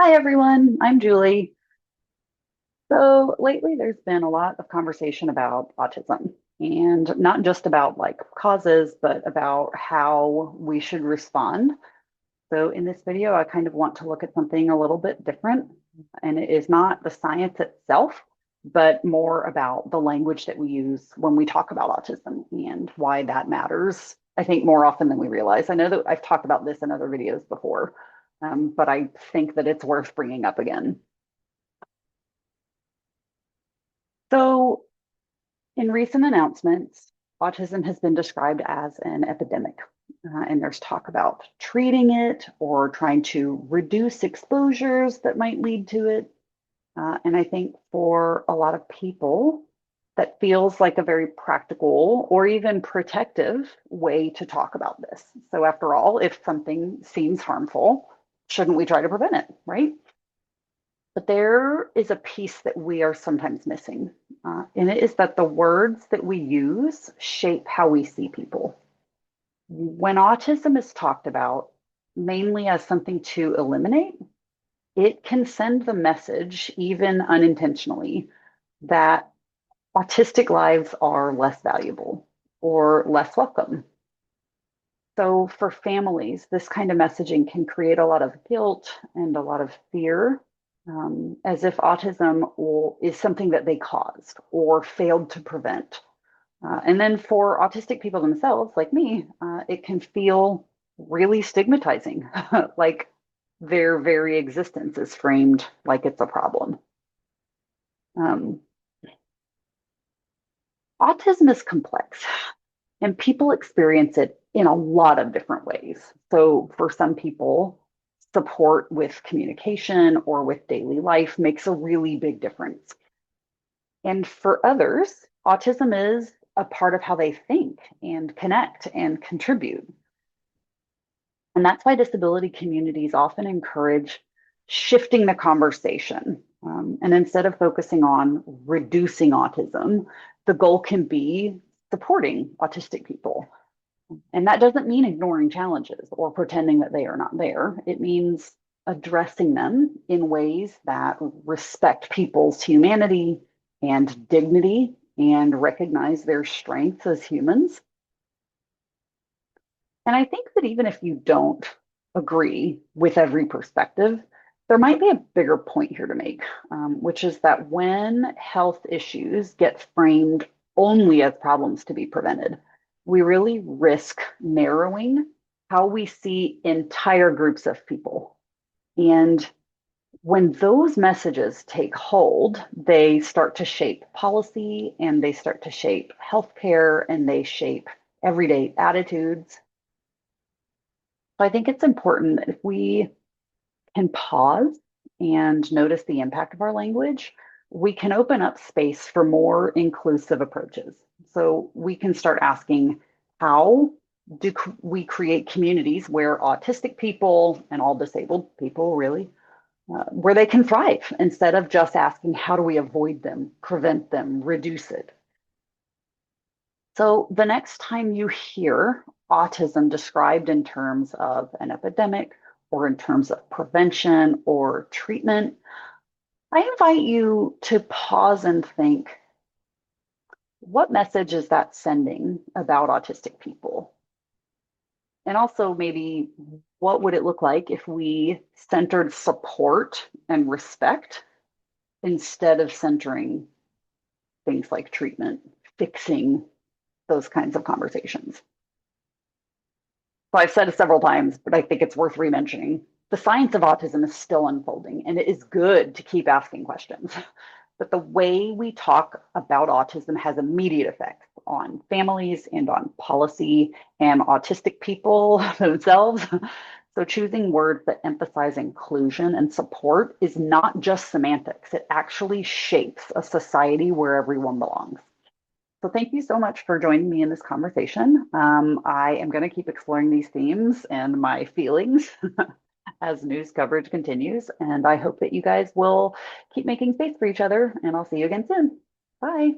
Hi everyone, I'm Julie. So lately there's been a lot of conversation about autism and not just about like causes, but about how we should respond. So in this video, I kind of want to look at something a little bit different, and it is not the science itself, but more about the language that we use when we talk about autism and why that matters. I think more often than we realize. I know that I've talked about this in other videos before, but I think that it's worth bringing up again. So, in recent announcements, autism has been described as an epidemic. And there's talk about treating it or trying to reduce exposures that might lead to it. And I think for a lot of people, that feels like a very practical or even protective way to talk about this. So, after all, if something seems harmful, shouldn't we try to prevent it, right? But there is a piece that we are sometimes missing, and it is that the words that we use shape how we see people. When autism is talked about mainly as something to eliminate, it can send the message, even unintentionally, that autistic lives are less valuable or less welcome. So, for families, this kind of messaging can create a lot of guilt and a lot of fear, as if autism is something that they caused or failed to prevent. And then for autistic people themselves, like me, it can feel really stigmatizing, like their very existence is framed like it's a problem. Um, Autism is complex, and people experience it in a lot of different ways. So, for some people, support with communication or with daily life makes a really big difference. And for others, autism is a part of how they think and connect and contribute. And that's why disability communities often encourage shifting the conversation. And instead of focusing on reducing autism, the goal can be supporting autistic people. And that doesn't mean ignoring challenges or pretending that they are not there. It means addressing them in ways that respect people's humanity and dignity and recognize their strengths as humans. And I think that even if you don't agree with every perspective, there might be a bigger point here to make, which is that when health issues get framed only as problems to be prevented, we really risk narrowing how we see entire groups of people. And when those messages take hold, they start to shape policy and they start to shape healthcare and they shape everyday attitudes. So I think it's important that if we can pause and notice the impact of our language, we can open up space for more inclusive approaches. So we can start asking, how do we create communities where autistic people and all disabled people really, where they can thrive, instead of just asking, how do we avoid them, prevent them, reduce it? So the next time you hear autism described in terms of an epidemic or in terms of prevention or treatment, I invite you to pause and think, what message is that sending about autistic people? And also, maybe, what would it look like if we centered support and respect instead of centering things like treatment, fixing those kinds of conversations? So I've said it several times, but I think it's worth re-mentioning. The science of autism is still unfolding, and it is good to keep asking questions. But the way we talk about autism has immediate effects on families and on policy and autistic people themselves. So choosing words that emphasize inclusion and support is not just semantics, it actually shapes a society where everyone belongs. So thank you so much for joining me in this conversation. I am going to keep exploring these themes and my feelings as news coverage continues. And I hope that you guys will keep making space for each other. And I'll see you again soon. Bye.